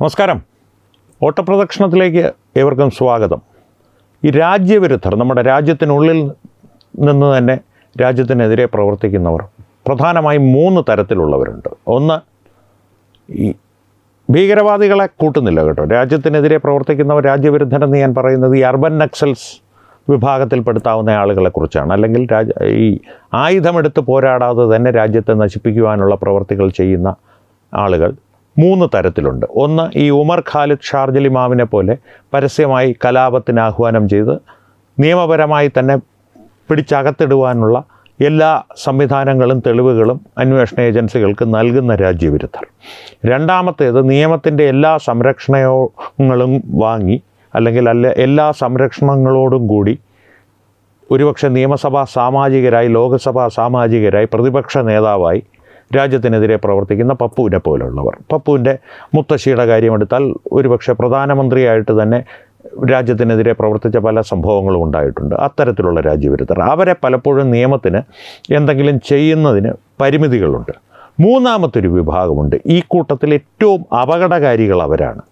നമസ്കാരം. ഓട്ടപ്രദക്ഷിണത്തിലേക്ക് ഏവർക്കും സ്വാഗതം. ഈ രാജ്യവിരുദ്ധർ നമ്മുടെ രാജ്യത്തിനുള്ളിൽ നിന്ന് തന്നെ രാജ്യത്തിനെതിരെ പ്രവർത്തിക്കുന്നവർ പ്രധാനമായും 3 തരത്തിലുള്ളവരുണ്ട്. ഒന്ന്, ഈ ഭീകരവാദികളെ കൂട്ടുന്നില്ല കേട്ടോ. രാജ്യത്തിനെതിരെ പ്രവർത്തിക്കുന്നവർ രാജ്യവിരുദ്ധരെന്ന് ഞാൻ പറയുന്നത് ഈ അർബൻ നക്സൽസ് വിഭാഗത്തിൽപ്പെടുത്താവുന്ന ആളുകളെക്കുറിച്ചാണ്. അല്ലെങ്കിൽ ഈ ആയുധമെടുത്ത് പോരാടാതെ തന്നെ രാജ്യത്തെ നശിപ്പിക്കുവാനുള്ള പ്രവർത്തികൾ ചെയ്യുന്ന ആളുകൾ 3 തരത്തിലുണ്ട്. ഒന്ന്, ഈ ഉമർ ഖാലിദ് ഷാർജൽ ഇമാമിനെ പോലെ പരസ്യമായി കലാപത്തിന് ആഹ്വാനം ചെയ്ത് നിയമപരമായി തന്നെ പിടിച്ചകത്തിടുവാനുള്ള എല്ലാ സംവിധാനങ്ങളും തെളിവുകളും അന്വേഷണ ഏജൻസികൾക്ക് നൽകുന്ന രാജ്യവിരുദ്ധർ. രണ്ടാമത്തേത്, നിയമത്തിൻ്റെ എല്ലാ സംരക്ഷണങ്ങളും വാങ്ങി അല്ലെങ്കിൽ എല്ലാ സംരക്ഷണങ്ങളോടും കൂടി ഒരുപക്ഷെ നിയമസഭാ സാമാജികരായി, ലോകസഭാ സാമാജികരായി, പ്രതിപക്ഷ നേതാവായി രാജ്യത്തിനെതിരെ പ്രവർത്തിക്കുന്ന പപ്പുവിനെ പോലുള്ളവർ. പപ്പുവിൻ്റെ മുത്തശ്ശിയുടെ കാര്യമെടുത്താൽ ഒരുപക്ഷെ പ്രധാനമന്ത്രിയായിട്ട് തന്നെ രാജ്യത്തിനെതിരെ പ്രവർത്തിച്ച പല സംഭവങ്ങളും ഉണ്ടായിട്ടുണ്ട്. അത്തരത്തിലുള്ള രാജ്യവിരുദ്ധർ, അവരെ പലപ്പോഴും നിയമത്തിന് എന്തെങ്കിലും ചെയ്യുന്നതിന് പരിമിതികളുണ്ട്. മൂന്നാമത്തൊരു വിഭാഗമുണ്ട്. ഈ കൂട്ടത്തിൽ ഏറ്റവും അപകടകാരികൾ അവരാണ്.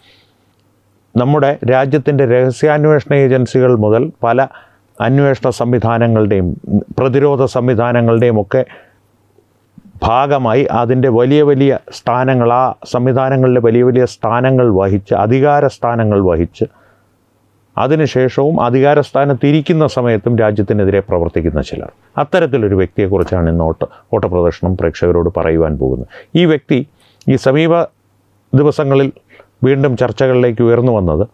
നമ്മുടെ രാജ്യത്തിൻ്റെ രഹസ്യാന്വേഷണ ഏജൻസികൾ മുതൽ പല അന്വേഷണ സംവിധാനങ്ങളുടെയും പ്രതിരോധ സംവിധാനങ്ങളുടെയും ഒക്കെ ഭാഗമായി അതിൻ്റെ വലിയ വലിയ സ്ഥാനങ്ങൾ, ആ സംവിധാനങ്ങളിലെ വലിയ വലിയ സ്ഥാനങ്ങൾ വഹിച്ച്, അധികാര സ്ഥാനങ്ങൾ വഹിച്ച്, അതിനുശേഷവും അധികാരസ്ഥാനത്തിരിക്കുന്ന സമയത്തും രാജ്യത്തിനെതിരെ പ്രവർത്തിക്കുന്ന ചിലർ. അത്തരത്തിലൊരു വ്യക്തിയെക്കുറിച്ചാണ് ഇന്ന് ഓട്ടപ്രദർശനം പ്രേക്ഷകരോട് പറയുവാൻ പോകുന്നത്. ഈ വ്യക്തി ഈ സമീപ ദിവസങ്ങളിൽ വീണ്ടും ചർച്ചകളിലേക്ക് ഉയർന്നു വന്നത്,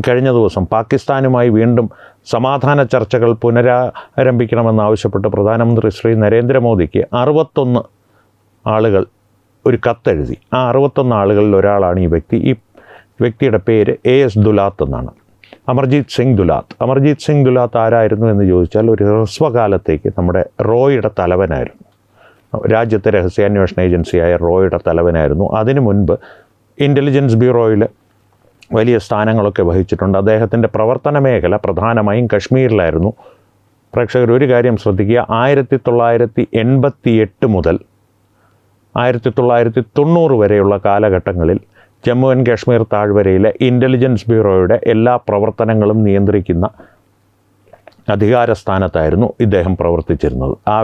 കഴിഞ്ഞ ദിവസം പാകിസ്ഥാനുമായി വീണ്ടും സമാധാന ചർച്ചകൾ പുനരാരംഭിക്കണമെന്നാവശ്യപ്പെട്ട് പ്രധാനമന്ത്രി ശ്രീ നരേന്ദ്രമോദിക്ക് 61 ആളുകൾ ഒരു കത്തെഴുതി. ആ 61 ആളുകളിൽ ഒരാളാണ് ഈ വ്യക്തി. ഈ വ്യക്തിയുടെ പേര് AS ദുലാത്ത് എന്നാണ്. അമർജീത് സിംഗ് ദുലാത്ത്. അമർജീത് സിംഗ് ദുലാത്ത് ആരായിരുന്നു എന്ന് ചോദിച്ചാൽ, ഒരു ഹ്രസ്വകാലത്തേക്ക് നമ്മുടെ റോയുടെ തലവനായിരുന്നു. രാജ്യത്തെ രഹസ്യാന്വേഷണ ഏജൻസിയായ റോയുടെ തലവനായിരുന്നു. അതിനു മുൻപ് ഇൻ്റലിജൻസ് ബ്യൂറോയിൽ വലിയ സ്ഥാനങ്ങളൊക്കെ വഹിച്ചിട്ടുണ്ട്. അദ്ദേഹത്തിൻ്റെ പ്രവർത്തന മേഖല പ്രധാനമായും കശ്മീരിലായിരുന്നു. പ്രേക്ഷകർ ഒരു കാര്യം ശ്രദ്ധിക്കുക, 1988 മുതൽ 1990 വരെയുള്ള കാലഘട്ടങ്ങളിൽ ജമ്മു ആൻഡ് കാശ്മീർ താഴ്വരയിലെ ഇൻ്റലിജൻസ് ബ്യൂറോയുടെ എല്ലാ പ്രവർത്തനങ്ങളും നിയന്ത്രിക്കുന്ന അധികാരസ്ഥാനത്തായിരുന്നു ഇദ്ദേഹം പ്രവർത്തിച്ചിരുന്നത്. ആ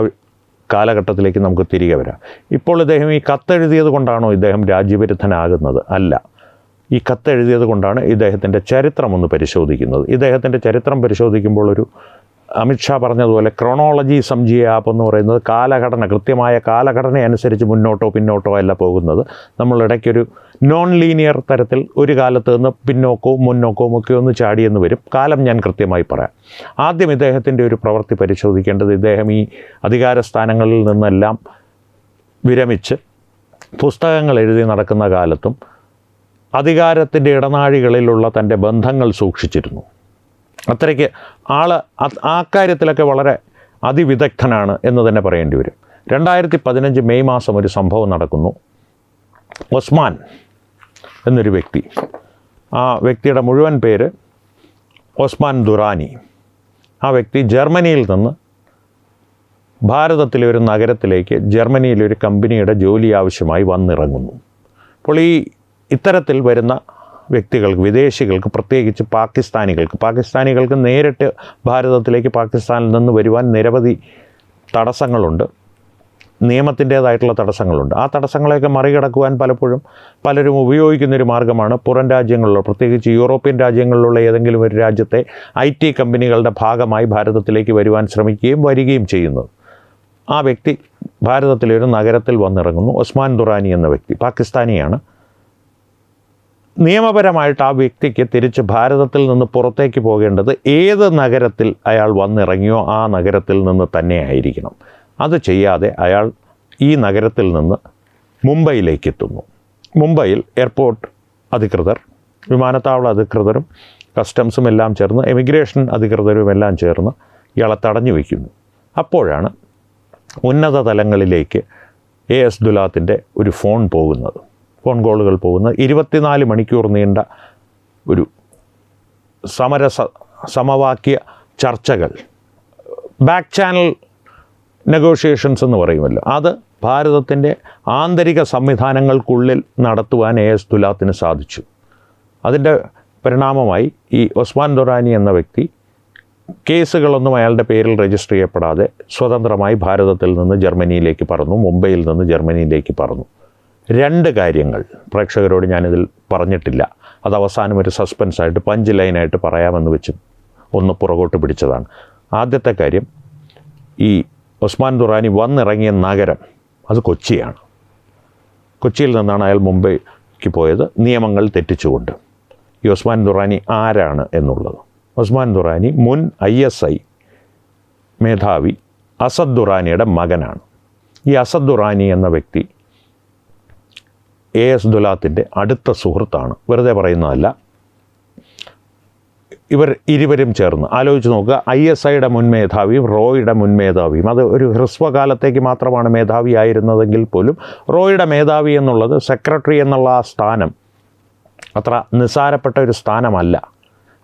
കാലഘട്ടത്തിലേക്ക് നമുക്ക് തിരികെ വരാം. ഇപ്പോൾ ഇദ്ദേഹം ഈ കത്തെഴുതിയത് കൊണ്ടാണോ ഇദ്ദേഹം രാജ്യവിരുദ്ധനാകുന്നത്? അല്ല. ഈ കത്തെഴുതിയത് കൊണ്ടാണ് ഇദ്ദേഹത്തിൻ്റെ ചരിത്രം ഒന്ന് പരിശോധിക്കുന്നത്. ഇദ്ദേഹത്തിൻ്റെ ചരിത്രം പരിശോധിക്കുമ്പോൾ ഒരു അമിത്ഷാ പറഞ്ഞതുപോലെ ക്രോണോളജി സംജിയ ആപ്പ് എന്ന് പറയുന്നത് കാലഘടന, കൃത്യമായ കാലഘടന അനുസരിച്ച് മുന്നോട്ടോ പിന്നോട്ടോ അല്ല പോകുന്നത്. നമ്മളിടയ്ക്കൊരു നോൺ ലീനിയർ തരത്തിൽ ഒരു കാലത്ത് നിന്ന് പിന്നോക്കവും മുന്നോക്കവും ഒക്കെ ഒന്ന് ചാടിയെന്ന് വരും. കാലം ഞാൻ കൃത്യമായി പറയാം. ആദ്യം ഇദ്ദേഹത്തിൻ്റെ ഒരു പ്രവൃത്തി പരിശോധിക്കേണ്ടത്, ഇദ്ദേഹം ഈ അധികാരസ്ഥാനങ്ങളിൽ നിന്നെല്ലാം വിരമിച്ച് പുസ്തകങ്ങൾ എഴുതി നടക്കുന്ന കാലത്തും അധികാരത്തിൻ്റെ ഇടനാഴികളിലുള്ള തൻ്റെ ബന്ധങ്ങൾ സൂക്ഷിച്ചിരുന്നു. അത്രയ്ക്ക് ആ കാര്യത്തിലൊക്കെ വളരെ അതിവിദഗ്ധനാണ് എന്ന് തന്നെ പറയേണ്ടി വരും. 2015 മെയ് മാസം ഒരു സംഭവം നടക്കുന്നു. ഒസ്മാൻ എന്നൊരു വ്യക്തി, ആ വ്യക്തിയുടെ മുഴുവൻ പേര് ഒസ്മാൻ ദുറാനി. ആ വ്യക്തി ജർമ്മനിയിൽ നിന്ന് ഭാരതത്തിലെ ഒരു നഗരത്തിലേക്ക് ജർമ്മനിയിലെ ഒരു കമ്പനിയുടെ ജോലി ആവശ്യമായി വന്നിറങ്ങുന്നു. അപ്പോൾ ഇത്തരത്തിൽ വരുന്ന വ്യക്തികൾക്ക്, വിദേശികൾക്ക്, പ്രത്യേകിച്ച് പാകിസ്ഥാനികൾക്ക് നേരിട്ട് ഭാരതത്തിലേക്ക് പാകിസ്ഥാനിൽ നിന്ന് വരുവാൻ നിരവധി തടസ്സങ്ങളുണ്ട്, നിയമത്തിൻ്റേതായിട്ടുള്ള തടസ്സങ്ങളുണ്ട്. ആ തടസ്സങ്ങളെയൊക്കെ മറികടക്കുവാൻ പലരും ഉപയോഗിക്കുന്നൊരു മാർഗ്ഗമാണ് പുറം രാജ്യങ്ങളിലുള്ള, പ്രത്യേകിച്ച് യൂറോപ്യൻ രാജ്യങ്ങളിലുള്ള ഏതെങ്കിലും ഒരു രാജ്യത്തെ IT കമ്പനികളുടെ ഭാഗമായി ഭാരതത്തിലേക്ക് വരുവാൻ ശ്രമിക്കുകയും വരികയും ചെയ്യുന്നത്. ആ വ്യക്തി ഭാരതത്തിലെ ഒരു നഗരത്തിൽ വന്നിറങ്ങുന്നു. ഒസ്മാൻ ദുറാനി എന്ന വ്യക്തി പാകിസ്ഥാനിയാണ്. നിയമപരമായിട്ട് ആ വ്യക്തിക്ക് തിരിച്ച് ഭാരതത്തിൽ നിന്ന് പുറത്തേക്ക് പോകേണ്ടത് ഏത് നഗരത്തിൽ അയാൾ വന്നിറങ്ങിയോ ആ നഗരത്തിൽ നിന്ന് തന്നെ ആയിരിക്കണം. അത് ചെയ്യാതെ അയാൾ ഈ നഗരത്തിൽ നിന്ന് മുംബൈയിലേക്ക് എത്തുന്നു. മുംബൈയിൽ എയർപോർട്ട് അധികൃതർ, വിമാനത്താവള അധികൃതരും കസ്റ്റംസും എല്ലാം ചേർന്ന്, എമിഗ്രേഷൻ അധികൃതരും എല്ലാം ചേർന്ന് ഇയാളെ തടഞ്ഞു വയ്ക്കുന്നു. അപ്പോഴാണ് ഉന്നത തലങ്ങളിലേക്ക് AS ദുലാത്തിൻ്റെ ഒരു ഫോൺ കോളുകൾ പോകുന്നത്. 24 മണിക്കൂർ നീണ്ട ഒരു സമവാക്യ ചർച്ചകൾ, ബാക്ക് ചാനൽ നെഗോഷിയേഷൻസ് എന്ന് പറയുമല്ലോ, അത് ഭാരതത്തിൻ്റെ ആന്തരിക സംവിധാനങ്ങൾക്കുള്ളിൽ നടത്തുവാൻ എസ് ദുലാത്തിന് സാധിച്ചു. അതിൻ്റെ പരിണാമമായി ഈ ഒസ്മാൻ ദുറാനി എന്ന വ്യക്തി കേസുകളൊന്നും അയാളുടെ പേരിൽ രജിസ്റ്റർ ചെയ്യപ്പെടാതെ സ്വതന്ത്രമായി ഭാരതത്തിൽ നിന്ന് ജർമ്മനിയിലേക്ക് പറന്നു, മുംബൈയിൽ നിന്ന് ജർമ്മനിയിലേക്ക് പറന്നു. 2 കാര്യങ്ങൾ പ്രേക്ഷകരോട് ഞാനിതിൽ പറഞ്ഞിട്ടില്ല. അത് അവസാനം ഒരു സസ്പെൻസായിട്ട് പഞ്ച് ലൈനായിട്ട് പറയാമെന്ന് വെച്ച് ഒന്ന് പുറകോട്ട് പിടിച്ചതാണ്. ആദ്യത്തെ കാര്യം, ഈ ഒസ്മാൻ ദുറാനി വന്നിറങ്ങിയ നഗരം അത് കൊച്ചിയാണ്. കൊച്ചിയിൽ നിന്നാണ് അയാൾ മുംബൈക്ക് പോയത്, നിയമങ്ങൾ തെറ്റിച്ചുകൊണ്ട്. ഈ ഒസ്മാൻ ദുറാനി ആരാണ് എന്നുള്ളത്. ഒസ്മാൻ ദുറാനി മുൻ ISI മേധാവി അസദ് ദുറാനിയുടെ മകനാണ്. ഈ അസദ് ദുറാനി എന്ന വ്യക്തി AS ദുലാത്തിൻ്റെ അടുത്ത സുഹൃത്താണ്, വെറുതെ പറയുന്നതല്ല. ഇവർ ഇരുവരും ചേർന്ന് ആലോചിച്ച് നോക്കുക, ISIയുടെ മുൻ മേധാവിയും റോയുടെ മുൻ മേധാവിയും. അത് ഒരു ഹ്രസ്വകാലത്തേക്ക് മാത്രമാണ് മേധാവിയായിരുന്നതെങ്കിൽ പോലും റോയുടെ മേധാവി എന്നുള്ളത്, സെക്രട്ടറി എന്നുള്ള ആ സ്ഥാനം അത്ര നിസ്സാരപ്പെട്ട ഒരു സ്ഥാനമല്ല.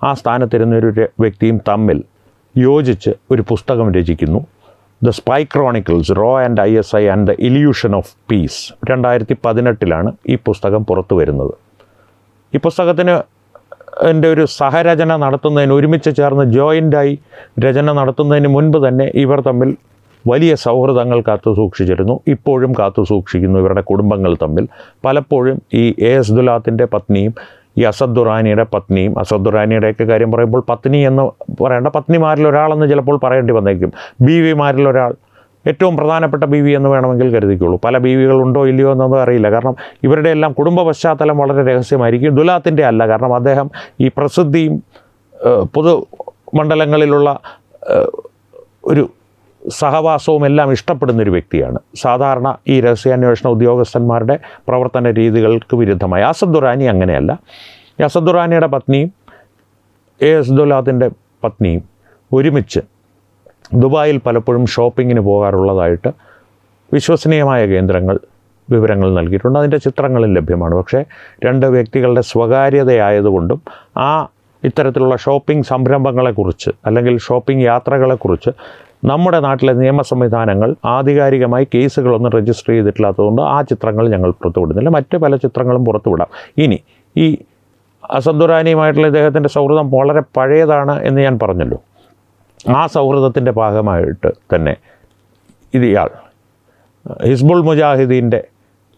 ആ സ്ഥാനത്തിരുന്നൊരു വ്യക്തിയും തമ്മിൽ യോജിച്ച് ഒരു പുസ്തകം രചിക്കുന്നു. ദ സ്പൈ ക്രോണിക്കിൾസ്, റോ and ISI and the illusion of peace. 2018 ഈ പുസ്തകം പുറത്തു വരുന്നത്. ഈ പുസ്തകത്തിന് എൻ്റെ ഒരു സഹരചന നടത്തുന്നതിന്, ഒരുമിച്ച് ചേർന്ന് ജോയിൻ്റായി രചന നടത്തുന്നതിന് മുൻപ് തന്നെ ഇവർ തമ്മിൽ വലിയ സൗഹൃദങ്ങൾ കാത്തു സൂക്ഷിച്ചിരുന്നു. ഇപ്പോഴും കാത്തു സൂക്ഷിക്കുന്നു ഇവരുടെ കുടുംബങ്ങൾ തമ്മിൽ. പലപ്പോഴും ഈ AS ദുലാത്തിൻ്റെ പത്നിയും ഈ അസദ് ദുറാനിയുടെ പത്നിയും, അസദ് ദുറാനിയുടെയൊക്കെ കാര്യം പറയുമ്പോൾ പത്നി എന്ന് പറയേണ്ട, പത്നിമാരിൽ ഒരാളെന്ന് ചിലപ്പോൾ പറയേണ്ടി വന്നേക്കും, ബീവിമാരിൽ ഒരാൾ, ഏറ്റവും പ്രധാനപ്പെട്ട ബീവി എന്ന് വേണമെങ്കിൽ കരുതിക്കുള്ളൂ. പല ബീവികളുണ്ടോ ഇല്ലയോ എന്നൊന്നും അറിയില്ല. കാരണം ഇവരുടെ എല്ലാം കുടുംബ പശ്ചാത്തലം വളരെ രഹസ്യമായിരിക്കും. ദുലാത്തിൻ്റെ അല്ല. കാരണം അദ്ദേഹം ഈ പ്രസിദ്ധിയും പൊതുമണ്ഡലങ്ങളിലുള്ള ഒരു സഹവാസവും എല്ലാം ഇഷ്ടപ്പെടുന്നൊരു വ്യക്തിയാണ്. സാധാരണ ഈ രഹസ്യാന്വേഷണ ഉദ്യോഗസ്ഥന്മാരുടെ പ്രവർത്തന രീതികൾക്ക് വിരുദ്ധമായി. അസദ് ദുറാനി അങ്ങനെയല്ല. ഈ അസദ് ദുറാനിയുടെ പത്നിയും AS ദുലാത്തിൻ്റെ പത്നിയും ഒരുമിച്ച് ദുബായിൽ പലപ്പോഴും ഷോപ്പിങ്ങിന് പോകാറുള്ളതായിട്ട് വിശ്വസനീയമായ കേന്ദ്രങ്ങൾ വിവരങ്ങൾ നൽകിയിട്ടുണ്ട്. അതിൻ്റെ ചിത്രങ്ങളും ലഭ്യമാണ്. പക്ഷേ 2 വ്യക്തികളുടെ സ്വകാര്യതയായതുകൊണ്ടും ഇത്തരത്തിലുള്ള ഷോപ്പിംഗ് സംരംഭങ്ങളെക്കുറിച്ച് അല്ലെങ്കിൽ ഷോപ്പിംഗ് യാത്രകളെക്കുറിച്ച് നമ്മുടെ നാട്ടിലെ നിയമ സംവിധാനങ്ങൾ ആധികാരികമായി കേസുകളൊന്നും രജിസ്റ്റർ ചെയ്തിട്ടില്ലാത്തതുകൊണ്ട് ആ ചിത്രങ്ങൾ ഞങ്ങൾ പുറത്തുവിടുന്നില്ല. മറ്റ് പല ചിത്രങ്ങളും പുറത്തുവിടാം. ഇനി ഈ അസദ് ദുറാനിയുമായിട്ടുള്ള ഇദ്ദേഹത്തിൻ്റെ സൗഹൃദം വളരെ പഴയതാണ് എന്ന് ഞാൻ പറഞ്ഞല്ലോ. ആ സൗഹൃദത്തിൻ്റെ ഭാഗമായിട്ട് തന്നെ ഇയാൾ ഹിസ്ബുൾ മുജാഹിദീൻ്റെ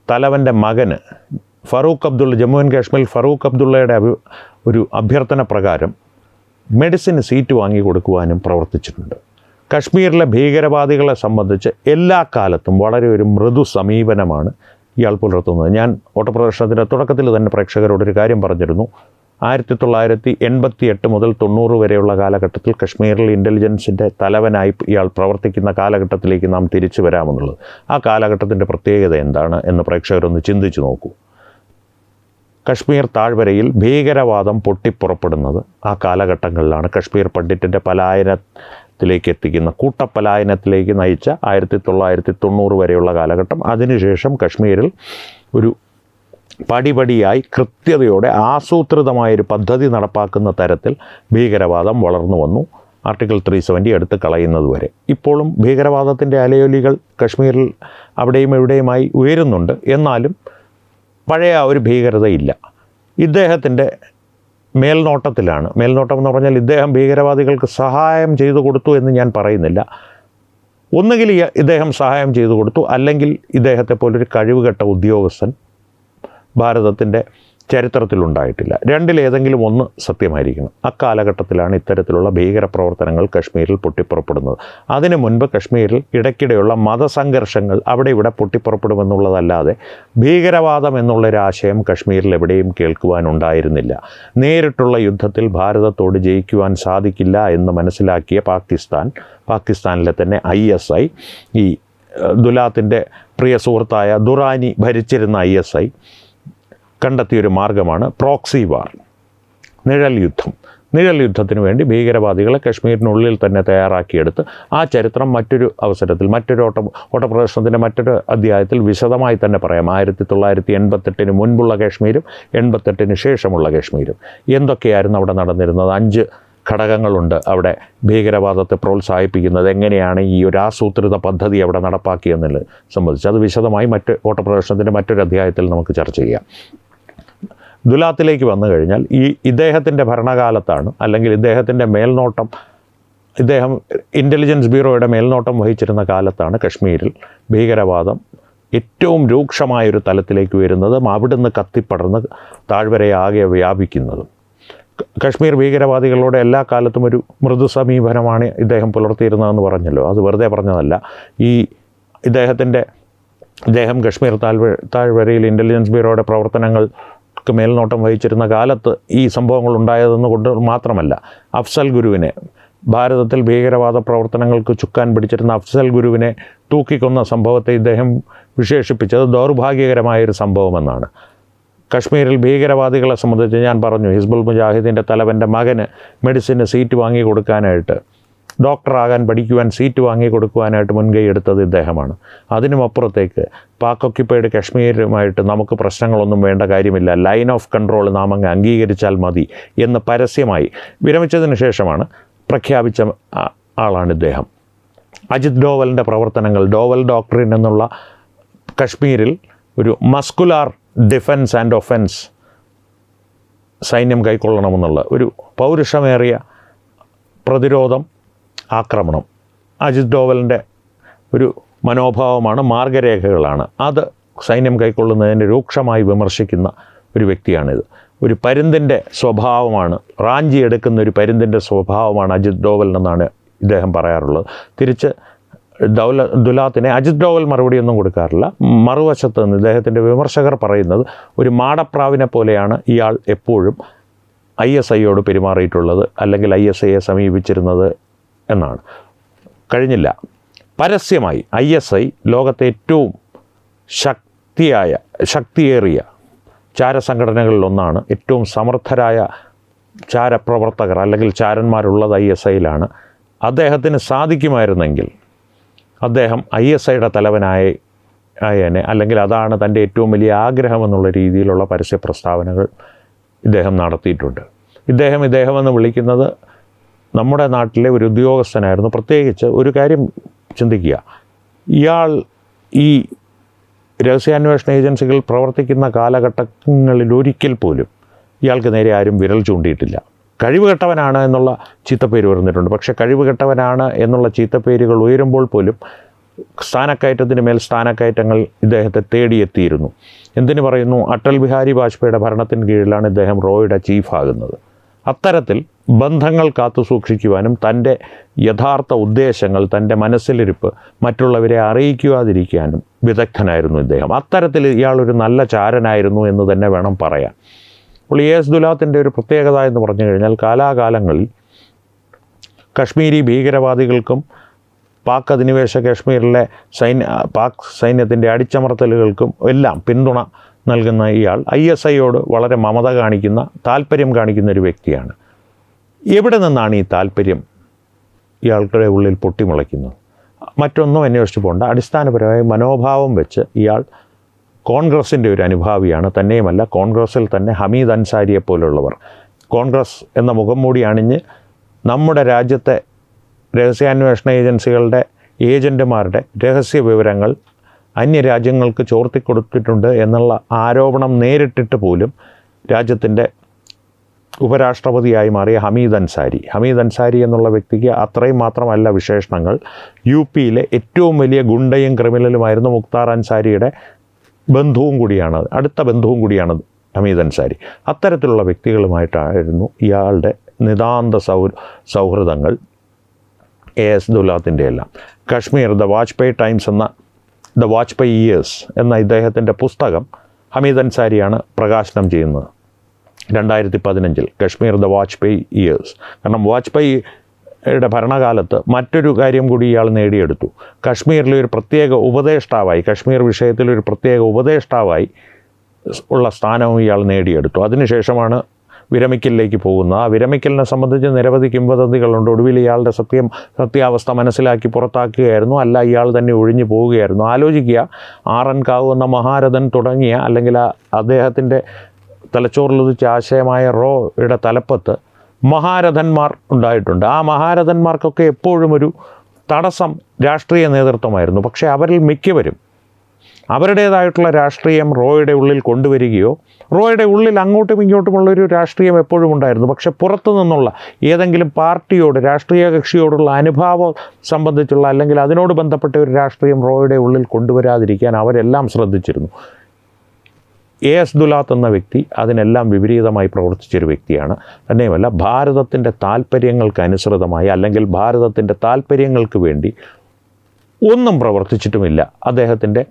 തലവൻ്റെ മകന് ഫറൂഖ് അബ്ദുള്ള, ജമ്മു ആൻഡ് കാശ്മീർ ഫറൂഖ് അബ്ദുള്ളയുടെ ഒരു അഭ്യർത്ഥന പ്രകാരം മെഡിസിന് സീറ്റ് വാങ്ങി കൊടുക്കുവാനും പ്രവർത്തിച്ചിട്ടുണ്ട്. കശ്മീരിലെ ഭീകരവാദികളെ സംബന്ധിച്ച് എല്ലാ കാലത്തും വളരെ ഒരു മൃദു സമീപനമാണ് ഇയാൾ പുലർത്തുന്നത്. ഞാൻ ഓട്ടപ്രദർശനത്തിൻ്റെ തുടക്കത്തിൽ തന്നെ പ്രേക്ഷകരോടൊരു കാര്യം പറഞ്ഞിരുന്നു. 1988 മുതൽ 90 വരെയുള്ള കാലഘട്ടത്തിൽ കശ്മീരിൽ ഇൻ്റലിജൻസിൻ്റെ തലവനായി ഇയാൾ പ്രവർത്തിക്കുന്ന കാലഘട്ടത്തിലേക്ക് നാം തിരിച്ചു വരാമെന്നുള്ളത്. ആ കാലഘട്ടത്തിൻ്റെ പ്രത്യേകത എന്താണ് എന്ന് പ്രേക്ഷകരൊന്ന് ചിന്തിച്ചു നോക്കൂ. കശ്മീർ താഴ്വരയിൽ ഭീകരവാദം പൊട്ടിപ്പുറപ്പെടുന്നത് ആ കാലഘട്ടങ്ങളിലാണ്. കശ്മീർ പണ്ഡിറ്റിൻ്റെ പലായനത്തിലേക്ക് എത്തിക്കുന്ന, കൂട്ടപ്പലായനത്തിലേക്ക് നയിച്ച 1990 വരെയുള്ള കാലഘട്ടം. അതിനുശേഷം കശ്മീരിൽ ഒരു പടിപടിയായി കൃത്യതയോടെ ആസൂത്രിതമായൊരു പദ്ധതി നടപ്പാക്കുന്ന തരത്തിൽ ഭീകരവാദം വളർന്നു വന്നു. ആർട്ടിക്കിൾ 370 എടുത്ത് കളയുന്നത് വരെ. ഇപ്പോഴും ഭീകരവാദത്തിൻ്റെ അലയൊലികൾ കശ്മീരിൽ അവിടെയും എവിടെയുമായി ഉയരുന്നുണ്ട്. എന്നാലും പഴയ ഒരു ഭീകരതയില്ല. ഇദ്ദേഹത്തിൻ്റെ മേൽനോട്ടത്തിലാണ്. മേൽനോട്ടം എന്ന് പറഞ്ഞാൽ ഇദ്ദേഹം ഭീകരവാദികൾക്ക് സഹായം ചെയ്തു കൊടുത്തു എന്ന് ഞാൻ പറയുന്നില്ല. ഒന്നുകിൽ ഇദ്ദേഹം സഹായം ചെയ്തു കൊടുത്തു, അല്ലെങ്കിൽ ഇദ്ദേഹത്തെ പോലൊരു കഴിവുകെട്ട ഉദ്യോഗസ്ഥൻ ഭാരതത്തിൻ്റെ ചരിത്രത്തിലുണ്ടായിട്ടില്ല. രണ്ടിലേതെങ്കിലും ഒന്ന് സത്യമായിരിക്കണം. അക്കാലഘട്ടത്തിലാണ് ഇത്തരത്തിലുള്ള ഭീകരപ്രവർത്തനങ്ങൾ കശ്മീരിൽ പൊട്ടിപ്പുറപ്പെടുന്നത്. അതിനു മുൻപ് കശ്മീരിൽ ഇടയ്ക്കിടെയുള്ള മതസംഘർഷങ്ങൾ അവിടെ ഇവിടെ പൊട്ടിപ്പുറപ്പെടുമെന്നുള്ളതല്ലാതെ ഭീകരവാദം എന്നുള്ളൊരാശയം കശ്മീരിൽ എവിടെയും കേൾക്കുവാനുണ്ടായിരുന്നില്ല. നേരിട്ടുള്ള യുദ്ധത്തിൽ ഭാരതത്തോട് ജയിക്കുവാൻ സാധിക്കില്ല എന്ന് മനസ്സിലാക്കിയ പാകിസ്ഥാനിലെ തന്നെ ISI, ഈ ദുലാത്തിൻ്റെ പ്രിയ സുഹൃത്തായ ദുറാനി ഭരിച്ചിരുന്ന ISI കണ്ടെത്തിയൊരു മാർഗമാണ് പ്രോക്സി വാർ, നിഴൽ യുദ്ധം. നിഴൽ യുദ്ധത്തിന് വേണ്ടി ഭീകരവാദികളെ കശ്മീരിനുള്ളിൽ തന്നെ തയ്യാറാക്കിയെടുത്ത് ആ ചരിത്രം മറ്റൊരു അവസരത്തിൽ, മറ്റൊരു ഓട്ടപ്രദർശനത്തിൻ്റെ മറ്റൊരു അധ്യായത്തിൽ വിശദമായി തന്നെ പറയാം. 1988 മുൻപുള്ള കാശ്മീരും 88 ശേഷമുള്ള കാശ്മീരും എന്തൊക്കെയായിരുന്നു അവിടെ നടന്നിരുന്നത്. 5 ഘടകങ്ങളുണ്ട് അവിടെ ഭീകരവാദത്തെ പ്രോത്സാഹിപ്പിക്കുന്നത്, എങ്ങനെയാണ് ഈ ഒരു ആസൂത്രിത പദ്ധതി അവിടെ നടപ്പാക്കിയെന്നുള്ളത് സംബന്ധിച്ച് അത് വിശദമായി ഓട്ടപ്രദർശനത്തിൻ്റെ മറ്റൊരു അധ്യായത്തിൽ നമുക്ക് ചർച്ച ചെയ്യാം. ദുലാത്തിലേക്ക് വന്നു കഴിഞ്ഞാൽ ഇദ്ദേഹത്തിൻ്റെ ഭരണകാലത്താണ്, അല്ലെങ്കിൽ ഇദ്ദേഹത്തിൻ്റെ മേൽനോട്ടം, ഇദ്ദേഹം ഇൻ്റലിജൻസ് ബ്യൂറോയുടെ മേൽനോട്ടം വഹിച്ചിരുന്ന കാലത്താണ് കശ്മീരിൽ ഭീകരവാദം ഏറ്റവും രൂക്ഷമായൊരു തലത്തിലേക്ക് വരുന്നതും അവിടുന്ന് കത്തിപ്പടർന്ന് താഴ്വരയാകെ വ്യാപിക്കുന്നതും. കശ്മീർ ഭീകരവാദികളോട് എല്ലാ കാലത്തും ഒരു മൃദു സമീപനമാണ് ഇദ്ദേഹം പുലർത്തിയിരുന്നതെന്ന് പറഞ്ഞല്ലോ, അത് വെറുതെ പറഞ്ഞതല്ല. ഇദ്ദേഹം കശ്മീർ താഴ്വരയിൽ ഇൻ്റലിജൻസ് ബ്യൂറോയുടെ പ്രവർത്തനങ്ങൾക്ക് മേൽനോട്ടം വഹിച്ചിരുന്ന കാലത്ത് ഈ സംഭവങ്ങൾ ഉണ്ടായതെന്നുകൊണ്ട് മാത്രമല്ല, അഫ്സൽ ഗുരുവിനെ, ഭാരതത്തിൽ ഭീകരവാദ പ്രവർത്തനങ്ങൾക്ക് ചുക്കാൻ പിടിച്ചിരുന്ന അഫ്സൽ ഗുരുവിനെ തൂക്കിക്കൊന്ന സംഭവത്തെ ഇദ്ദേഹം വിശേഷിപ്പിച്ചത് ദൗർഭാഗ്യകരമായൊരു സംഭവമെന്നാണ്. കശ്മീരിൽ ഭീകരവാദികളെ സംബന്ധിച്ച് ഞാൻ പറഞ്ഞു, ഹിസ്ബുൾ മുജാഹിദിൻ്റെ തലവൻ്റെ മകന് മെഡിസിന് സീറ്റ് വാങ്ങിക്കൊടുക്കാനായിട്ട്, ഡോക്ടറാകാൻ പഠിക്കുവാൻ സീറ്റ് വാങ്ങിക്കൊടുക്കുവാനായിട്ട് മുൻകൈ എടുത്തത് ഇദ്ദേഹമാണ്. അതിനുമപ്പുറത്തേക്ക് പാക് ഒക്യുപ്പൈഡ് കശ്മീരുമായിട്ട് നമുക്ക് പ്രശ്നങ്ങളൊന്നും വേണ്ട കാര്യമില്ല, ലൈൻ ഓഫ് കൺട്രോൾ നാം അങ്ങ് അംഗീകരിച്ചാൽ മതി എന്ന് പരസ്യമായി വിരമിച്ചതിന് ശേഷമാണ് പ്രഖ്യാപിച്ച ആളാണ് ഇദ്ദേഹം. അജിത് ഡോവലിൻ്റെ പ്രവർത്തനങ്ങൾ, ഡോവൽ ഡോക്ട്രിൻ എന്നുള്ള കശ്മീരിൽ ഒരു മസ്കുലാർ ഡിഫൻസ് ആൻഡ് ഒഫൻസ് സൈന്യം കൈക്കൊള്ളണമെന്നുള്ള ഒരു പൗരുഷമേറിയ പ്രതിരോധം, ആക്രമണം, അജിത് ഡോവലിൻ്റെ ഒരു മനോഭാവമാണ്, മാർഗരേഖകളാണ്. അത് സൈന്യം കൈക്കൊള്ളുന്നതിന് രൂക്ഷമായി വിമർശിക്കുന്ന ഒരു വ്യക്തിയാണിത്. ഒരു പരുന്തിൻ്റെ സ്വഭാവമാണ്, റാഞ്ചിയെടുക്കുന്ന ഒരു പരുന്തിൻ്റെ സ്വഭാവമാണ് അജിത് ഡോവൽ എന്നാണ് ഇദ്ദേഹം പറയാറുള്ളത്. തിരിച്ച് ദുലാത്തിനെ അജിത് ഡോവൽ മറുപടിയൊന്നും കൊടുക്കാറില്ല. മറുവശത്ത് നിന്ന് ഇദ്ദേഹത്തിൻ്റെ വിമർശകർ പറയുന്നത് ഒരു മാടപ്രാവിനെ പോലെയാണ് ഇയാൾ എപ്പോഴും ISIയോട് പെരുമാറിയിട്ടുള്ളത്, അല്ലെങ്കിൽ ISIയെ സമീപിച്ചിരുന്നത് എന്നാണ്. കഴിഞ്ഞില്ല, പരസ്യമായി ISI ലോകത്തെ ഏറ്റവും ശക്തിയേറിയ ചാരസംഘടനകളിലൊന്നാണ്. ഏറ്റവും സമർത്ഥരായ ചാരപ്രവർത്തകർ അല്ലെങ്കിൽ ചാരന്മാരുള്ളത് ISIയിലാണ്. അദ്ദേഹത്തിന് സാധിക്കുമായിരുന്നെങ്കിൽ അദ്ദേഹം ISIയുടെ തലവനായേനെ, അല്ലെങ്കിൽ അതാണ് തൻ്റെ ഏറ്റവും വലിയ ആഗ്രഹമെന്നുള്ള രീതിയിലുള്ള പരസ്യ പ്രസ്താവനകൾ ഇദ്ദേഹം നടത്തിയിട്ടുണ്ട്. ഇദ്ദേഹം എന്ന് വിളിക്കുന്നത് നമ്മുടെ നാട്ടിലെ ഒരു ഉദ്യോഗസ്ഥനായിരുന്നു. പ്രത്യേകിച്ച് ഒരു കാര്യം ചിന്തിക്കുക, ഇയാൾ ഈ രഹസ്യാന്വേഷണ ഏജൻസികൾ പ്രവർത്തിക്കുന്ന കാലഘട്ടങ്ങളിൽ ഒരിക്കൽ പോലും ഇയാൾക്ക് നേരെ ആരും വിരൽ ചൂണ്ടിയിട്ടില്ല. കഴിവുകെട്ടവനാണ് എന്നുള്ള ചീത്തപ്പേര് വരുന്നിട്ടുണ്ട്. പക്ഷേ കഴിവുകെട്ടവനാണ് എന്നുള്ള ചീത്തപ്പേരുകൾ ഉയരുമ്പോൾ പോലും സ്ഥാനക്കയറ്റത്തിന് മേൽ സ്ഥാനക്കയറ്റങ്ങൾ ഇദ്ദേഹത്തെ തേടിയെത്തിയിരുന്നു. എന്തിനു പറയുന്നു, അടൽ ബിഹാരി വാജ്പേയിയുടെ ഭരണത്തിന് കീഴിലാണ് ഇദ്ദേഹം റോയുടെ ചീഫാകുന്നത്. അത്തരത്തിൽ ബന്ധങ്ങൾ കാത്തു സൂക്ഷിക്കുവാനും തൻ്റെ യഥാർത്ഥ ഉദ്ദേശങ്ങൾ, തൻ്റെ മനസ്സിലിരിപ്പ് മറ്റുള്ളവരെ അറിയിക്കാതിരിക്കാനും വിദഗ്ധനായിരുന്നു ഇദ്ദേഹം. അത്തരത്തിൽ ഇയാളൊരു നല്ല ചാരനായിരുന്നു എന്ന് തന്നെ വേണം പറയാൻ. അപ്പോൾ AS ദുലാത്തിൻ്റെ ഒരു പ്രത്യേകത എന്ന് പറഞ്ഞു കഴിഞ്ഞാൽ, കാലാകാലങ്ങളിൽ കശ്മീരി ഭീകരവാദികൾക്കും പാക് അധിനിവേശ കശ്മീരിലെ പാക് സൈന്യത്തിൻ്റെ അടിച്ചമർത്തലുകൾക്കും എല്ലാം പിന്തുണ നൽകുന്ന ഇയാൾ ISIയോട് വളരെ മമത കാണിക്കുന്ന, താല്പര്യം കാണിക്കുന്ന ഒരു വ്യക്തിയാണ്. എവിടെ നിന്നാണ് ഈ താല്പര്യം ഇയാൾക്കുടെ ഉള്ളിൽ പൊട്ടിമുളയ്ക്കുന്നത്? മറ്റൊന്നും അന്വേഷിച്ച് പോകേണ്ട, അടിസ്ഥാനപരമായ മനോഭാവം വെച്ച് ഇയാൾ കോൺഗ്രസിൻ്റെ ഒരു അനുഭാവിയാണ്. തന്നെയുമല്ല, കോൺഗ്രസ്സിൽ തന്നെ ഹമീദ് അൻസാരിയെ പോലുള്ളവർ കോൺഗ്രസ് എന്ന മുഖം മൂടി അണിഞ്ഞ് നമ്മുടെ രാജ്യത്തെ രഹസ്യാന്വേഷണ ഏജൻസികളുടെ ഏജൻറ്റുമാരുടെ രഹസ്യ വിവരങ്ങൾ അന്യരാജ്യങ്ങൾക്ക് ചോർത്തിക്കൊടുത്തിട്ടുണ്ട് എന്നുള്ള ആരോപണം നേരിട്ടിട്ട് പോലും രാജ്യത്തിൻ്റെ ഉപരാഷ്ട്രപതിയായി മാറിയ ഹമീദ് അൻസാരി എന്നുള്ള വ്യക്തിക്ക് അത്രയും മാത്രമല്ല വിശേഷണങ്ങൾ. UPയിലെ ഏറ്റവും വലിയ ഗുണ്ടയും ക്രിമിനലുമായിരുന്നു മുക്താർ അൻസാരിയുടെ അടുത്ത ബന്ധുവും കൂടിയാണ് ഹമീദ് അൻസാരി. അത്തരത്തിലുള്ള വ്യക്തികളുമായിട്ടായിരുന്നു ഇയാളുടെ നിതാന്ത സൗഹൃദങ്ങൾ. AS ദുലാത്തിൻ്റെ എല്ലാം. കശ്മീർ ദ വാജ്പേയി ടൈംസ് എന്ന ദ വാജ്പേയി ഇയേഴ്സ് എന്ന ഇദ്ദേഹത്തിൻ്റെ പുസ്തകം ഹമീദ് അൻസാരിയാണ് പ്രകാശനം ചെയ്യുന്നത് 2015 കശ്മീർ ദ വാജ്പേയി ഇയേഴ്സ്. കാരണം വാജ്പേയിയുടെ ഭരണകാലത്ത് മറ്റൊരു കാര്യം കൂടി ഇയാൾ നേടിയെടുത്തു. കശ്മീരിലെ ഒരു പ്രത്യേക ഉപദേഷ്ടാവായി, കശ്മീർ വിഷയത്തിലൊരു പ്രത്യേക ഉപദേഷ്ടാവായി ഉള്ള സ്ഥാനവും ഇയാൾ നേടിയെടുത്തു. അതിനുശേഷമാണ് വിരമിക്കലിലേക്ക് പോകുന്നത്. ആ വിരമിക്കലിനെ സംബന്ധിച്ച് നിരവധി കിംവദന്തികളുണ്ട്. ഒടുവിൽ ഇയാളുടെ സത്യാവസ്ഥ മനസ്സിലാക്കി പുറത്താക്കുകയായിരുന്നു, അല്ല ഇയാൾ തന്നെ ഒഴിഞ്ഞു പോവുകയായിരുന്നു. ആലോചിക്കുക, RN കാവു എന്ന മഹാരഥൻ തുടങ്ങിയ, അല്ലെങ്കിൽ അദ്ദേഹത്തിൻ്റെ തലച്ചോറിലുദിച്ച ആശയമായ റോയുടെ തലപ്പത്ത് മഹാരഥന്മാർ ഉണ്ടായിട്ടുണ്ട്. ആ മഹാരഥന്മാർക്കൊക്കെ എപ്പോഴും ഒരു തടസ്സം രാഷ്ട്രീയ നേതൃത്വമായിരുന്നു. പക്ഷേ അവരിൽ മിക്കവരും അവരുടേതായിട്ടുള്ള രാഷ്ട്രീയം റോയുടെ ഉള്ളിൽ കൊണ്ടുവരികയോ റോയുടെ ഉള്ളിൽ അങ്ങോട്ടും ഇങ്ങോട്ടുമുള്ളൊരു രാഷ്ട്രീയം എപ്പോഴും ഉണ്ടായിരുന്നു. പക്ഷേ പുറത്തു നിന്നുള്ള ഏതെങ്കിലും പാർട്ടിയോട്, രാഷ്ട്രീയ കക്ഷിയോടുള്ള അനുഭാവം സംബന്ധിച്ചുള്ള അല്ലെങ്കിൽ അതിനോട് ബന്ധപ്പെട്ട ഒരു രാഷ്ട്രീയം റോയുടെ ഉള്ളിൽ കൊണ്ടുവരാതിരിക്കാൻ അവരെല്ലാം ശ്രദ്ധിച്ചിരുന്നു. എ.എസ്. ദുലാത്ത് എന്ന വ്യക്തി അതിനെല്ലാം വിപരീതമായി പ്രവർത്തിച്ചൊരു വ്യക്തിയാണ്. തന്നെയുമല്ല, ഭാരതത്തിൻ്റെ താല്പര്യങ്ങൾക്ക് അനുസൃതമായി അല്ലെങ്കിൽ ഭാരതത്തിൻ്റെ താല്പര്യങ്ങൾക്ക് വേണ്ടി ഒന്നും പ്രവർത്തിച്ചിട്ടുമില്ല. അദ്ദേഹത്തിൻ്റെ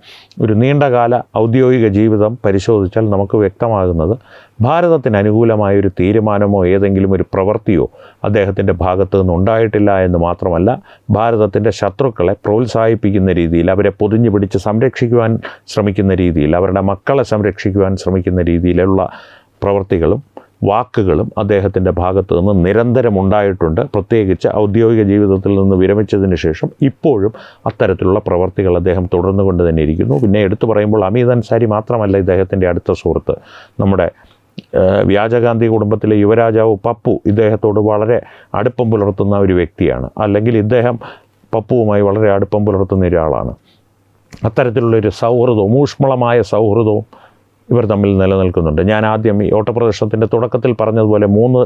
ഒരു നീണ്ടകാല ഔദ്യോഗിക ജീവിതം പരിശോധിച്ചാൽ നമുക്ക് വ്യക്തമാകുന്നത് ഭാരതത്തിന് അനുകൂലമായൊരു തീരുമാനമോ ഏതെങ്കിലും ഒരു പ്രവൃത്തിയോ അദ്ദേഹത്തിൻ്റെ ഭാഗത്തു നിന്നുണ്ടായിട്ടില്ല എന്ന് മാത്രമല്ല, ഭാരതത്തിൻ്റെ ശത്രുക്കളെ പ്രോത്സാഹിപ്പിക്കുന്ന രീതിയിൽ, അവരെ പൊതിഞ്ഞു പിടിച്ച് സംരക്ഷിക്കുവാൻ ശ്രമിക്കുന്ന രീതിയിൽ, അവരുടെ മക്കളെ സംരക്ഷിക്കുവാൻ ശ്രമിക്കുന്ന രീതിയിലുള്ള പ്രവൃത്തികളും വാക്കുകളും അദ്ദേഹത്തിൻ്റെ ഭാഗത്തു നിന്ന് നിരന്തരം ഉണ്ടായിട്ടുണ്ട്. പ്രത്യേകിച്ച് ഔദ്യോഗിക ജീവിതത്തിൽ നിന്ന് വിരമിച്ചതിന് ശേഷം ഇപ്പോഴും അത്തരത്തിലുള്ള പ്രവർത്തികൾ അദ്ദേഹം തുടർന്നു കൊണ്ട് തന്നെ ഇരിക്കുന്നു. പിന്നെ എടുത്തു പറയുമ്പോൾ അമീത് അൻസാരി മാത്രമല്ല ഇദ്ദേഹത്തിൻ്റെ അടുത്ത സുഹൃത്ത്. നമ്മുടെ വ്യാജഗാന്ധി കുടുംബത്തിലെ യുവരാജാവ് പപ്പു ഇദ്ദേഹത്തോട് വളരെ അടുപ്പം പുലർത്തുന്ന ഒരു വ്യക്തിയാണ്. അല്ലെങ്കിൽ ഇദ്ദേഹം പപ്പുവുമായി വളരെ അടുപ്പം പുലർത്തുന്ന ഒരാളാണ്. അത്തരത്തിലുള്ളൊരു സൗഹൃദവും ഊഷ്മളമായ സൗഹൃദവും ഇവർ തമ്മിൽ നിലനിൽക്കുന്നുണ്ട്. ഞാൻ ആദ്യം ഈ ഓട്ടപ്രദർശനത്തിൻ്റെ തുടക്കത്തിൽ പറഞ്ഞതുപോലെ 3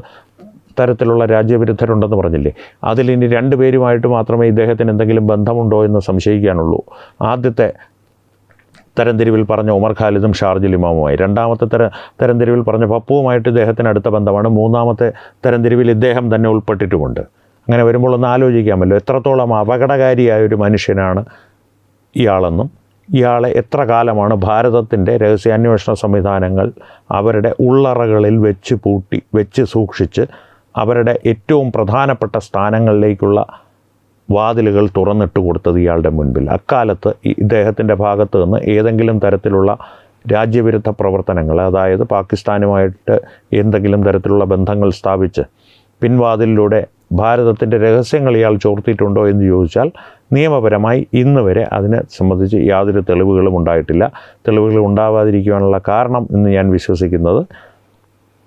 തരത്തിലുള്ള രാജ്യവിരുദ്ധരുണ്ടെന്ന് പറഞ്ഞില്ലേ, അതിലിനി 2 പേരുമായിട്ട് മാത്രമേ ഇദ്ദേഹത്തിന് എന്തെങ്കിലും ബന്ധമുണ്ടോ എന്ന് സംശയിക്കാനുള്ളൂ. ആദ്യത്തെ തരംതിരിവിൽ പറഞ്ഞ ഉമർ ഖാലിദും ഷാർജിൽ ഇമാമുമായി, രണ്ടാമത്തെ തരംതിരിവിൽ പറഞ്ഞ പപ്പുവുമായിട്ട് ഇദ്ദേഹത്തിന് അടുത്ത ബന്ധമാണ്, മൂന്നാമത്തെ തരംതിരിവിൽ ഇദ്ദേഹം തന്നെ ഉൾപ്പെട്ടിട്ടുമുണ്ട്. അങ്ങനെ വരുമ്പോൾ ഒന്ന് ആലോചിക്കാമല്ലോ എത്രത്തോളം അപകടകാരിയായ ഒരു മനുഷ്യനാണ് ഇയാളെന്നും ഇയാളെ എത്ര കാലമാണ് ഭാരതത്തിൻ്റെ രഹസ്യാന്വേഷണ സംവിധാനങ്ങൾ അവരുടെ ഉള്ളറകളിൽ വെച്ച് സൂക്ഷിച്ച് അവരുടെ ഏറ്റവും പ്രധാനപ്പെട്ട സ്ഥാനങ്ങളിലേക്കുള്ള വാതിലുകൾ തുറന്നിട്ട് കൊടുത്തത് ഇയാളുടെ മുൻപിൽ. അക്കാലത്ത് ഇദ്ദേഹത്തിൻ്റെ ഭാഗത്ത് നിന്ന് ഏതെങ്കിലും തരത്തിലുള്ള രാജ്യവിരുദ്ധ പ്രവർത്തനങ്ങൾ, അതായത് പാകിസ്ഥാനുമായിട്ട് എന്തെങ്കിലും തരത്തിലുള്ള ബന്ധങ്ങൾ സ്ഥാപിച്ച് പിൻവാതിലിലൂടെ ഭാരതത്തിൻ്റെ രഹസ്യങ്ങൾ ഇയാൾ ചോർത്തിയിട്ടുണ്ടോ എന്ന് ചോദിച്ചാൽ നിയമപരമായി ഇന്ന് വരെ അതിനെ സംബന്ധിച്ച് യാതൊരു തെളിവുകളും ഉണ്ടായിട്ടില്ല. തെളിവുകൾ ഉണ്ടാവാതിരിക്കുവാനുള്ള കാരണം എന്ന് ഞാൻ വിശ്വസിക്കുന്നത്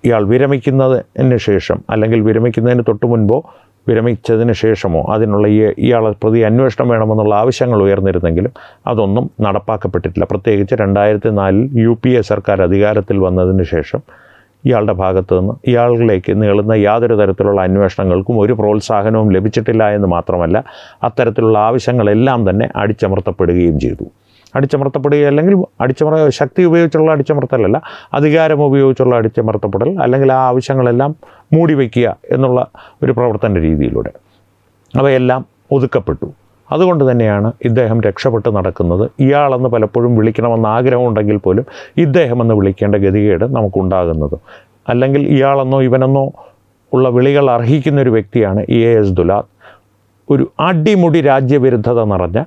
ഇയാൾ വിരമിക്കുന്നതിന് ശേഷം അല്ലെങ്കിൽ വിരമിക്കുന്നതിന് തൊട്ട് മുൻപോ വിരമിച്ചതിന് ശേഷമോ അതിനുള്ള ഇയാളെ പ്രതി അന്വേഷണം വേണമെന്നുള്ള ആവശ്യങ്ങൾ ഉയർന്നിരുന്നെങ്കിലും അതൊന്നും നടപ്പാക്കപ്പെട്ടിട്ടില്ല. പ്രത്യേകിച്ച് 2004 UPA സർക്കാർ അധികാരത്തിൽ വന്നതിന് ശേഷം ഇയാളുടെ ഭാഗത്തു നിന്ന് ഇയാളിലേക്ക് നീളുന്ന യാതൊരു തരത്തിലുള്ള അന്വേഷണങ്ങൾക്കും ഒരു പ്രോത്സാഹനവും ലഭിച്ചിട്ടില്ല എന്ന് മാത്രമല്ല, അത്തരത്തിലുള്ള ആവശ്യങ്ങളെല്ലാം തന്നെ അടിച്ചമർത്തപ്പെടുകയും ചെയ്തു. അല്ലെങ്കിൽ ശക്തി ഉപയോഗിച്ചുള്ള അടിച്ചമർത്തലല്ല, അധികാരം ഉപയോഗിച്ചുള്ള അടിച്ചമർത്തപ്പെടൽ, അല്ലെങ്കിൽ ആ ആവശ്യങ്ങളെല്ലാം മൂടിവെക്കുക എന്നുള്ള ഒരു പ്രവർത്തന രീതിയിലൂടെ അവയെല്ലാം ഒതുക്കപ്പെട്ടു. അതുകൊണ്ട് തന്നെയാണ് ഇദ്ദേഹം രക്ഷപ്പെട്ട് നടക്കുന്നത്. ഇയാളെന്ന് പലപ്പോഴും വിളിക്കണമെന്ന് ആഗ്രഹമുണ്ടെങ്കിൽ പോലും ഇദ്ദേഹമെന്ന് വിളിക്കേണ്ട ഗതികേട് നമുക്കുണ്ടാകുന്നത്. അല്ലെങ്കിൽ ഇയാളെന്നോ ഇവനെന്നോ ഉള്ള വിളികൾ അർഹിക്കുന്നൊരു വ്യക്തിയാണ് എ.എസ്. ദുലാത്ത്. ഒരു അടിമുടി രാജ്യവിരുദ്ധത നിറഞ്ഞ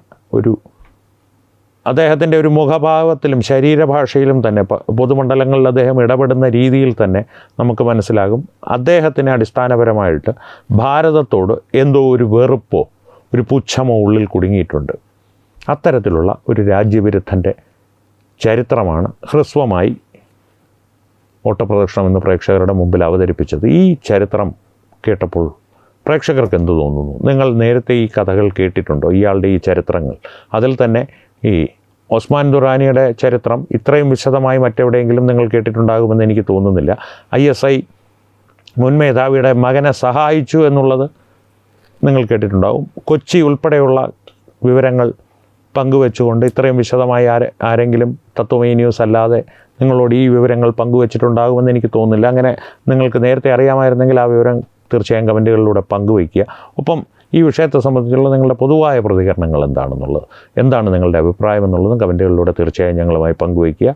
അദ്ദേഹത്തിൻ്റെ ഒരു മുഖഭാവത്തിലും ശരീരഭാഷയിലും തന്നെ പൊതുമണ്ഡലങ്ങളിൽ അദ്ദേഹം ഇടപെടുന്ന രീതിയിൽ തന്നെ നമുക്ക് മനസ്സിലാകും അദ്ദേഹത്തിന് അടിസ്ഥാനപരമായിട്ട് ഭാരതത്തോട് എന്തോ ഒരു വെറുപ്പോ ഒരു പുച്ഛമോ ഉള്ളിൽ കുടുങ്ങിയിട്ടുണ്ട്. അത്തരത്തിലുള്ള ഒരു രാജ്യവിരുദ്ധൻ്റെ ചരിത്രമാണ് ഹ്രസ്വമായി ഓട്ടപ്രദർശനം എന്ന് പ്രേക്ഷകരുടെ മുമ്പിൽ അവതരിപ്പിച്ചത്. ഈ ചരിത്രം കേട്ടപ്പോൾ പ്രേക്ഷകർക്ക് എന്ത് തോന്നുന്നു? നിങ്ങൾ നേരത്തെ ഈ കഥകൾ കേട്ടിട്ടുണ്ടോ? ഇയാളുടെ ഈ ചരിത്രങ്ങൾ, അതിൽ തന്നെ ഈ ഒസ്മാൻ ദുറാനിയുടെ ചരിത്രം ഇത്രയും വിശദമായി മറ്റെവിടെയെങ്കിലും നിങ്ങൾ കേട്ടിട്ടുണ്ടാകുമെന്ന് എനിക്ക് തോന്നുന്നില്ല. ISI മുൻ മേധാവിയുടെ മകനെ സഹായിച്ചു എന്നുള്ളത് നിങ്ങൾ കേട്ടിട്ടുണ്ടാകും. കൊച്ചി ഉൾപ്പെടെയുള്ള വിവരങ്ങൾ പങ്കുവെച്ചുകൊണ്ട് ഇത്രയും വിശദമായി ആരെങ്കിലും തത്വമയി ന്യൂസ് അല്ലാതെ നിങ്ങളോട് ഈ വിവരങ്ങൾ പങ്കുവെച്ചിട്ടുണ്ടാകുമെന്ന് എനിക്ക് തോന്നുന്നില്ല. അങ്ങനെ നിങ്ങൾക്ക് നേരത്തെ അറിയാമായിരുന്നെങ്കിൽ ആ വിവരം തീർച്ചയായും കമൻറ്റുകളിലൂടെ പങ്കുവയ്ക്കുക. ഒപ്പം ഈ വിഷയത്തെ സംബന്ധിച്ചുള്ള നിങ്ങളുടെ പൊതുവായ പ്രതികരണങ്ങൾ എന്താണ് നിങ്ങളുടെ അഭിപ്രായം എന്നുള്ളതും കമൻറ്റുകളിലൂടെ തീർച്ചയായും ഞങ്ങളുമായി പങ്കുവയ്ക്കുക.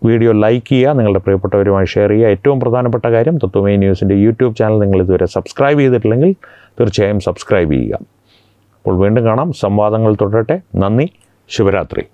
വീഡിയോ ലൈക്ക് ചെയ്യുക, നിങ്ങളുടെ പ്രിയപ്പെട്ടവരുമായി ഷെയർ ചെയ്യുക. ഏറ്റവും പ്രധാനപ്പെട്ട കാര്യം, തത്വമയി ന്യൂസിൻ്റെ യൂട്യൂബ് ചാനൽ നിങ്ങൾ ഇതുവരെ സബ്സ്ക്രൈബ് ചെയ്തിട്ടില്ലെങ്കിൽ തീർച്ചയായും സബ്സ്ക്രൈബ് ചെയ്യുക. അപ്പോൾ വീണ്ടും കാണാം. സംവാദങ്ങൾ തുടരട്ടെ. നന്ദി. ശുഭരാത്രി.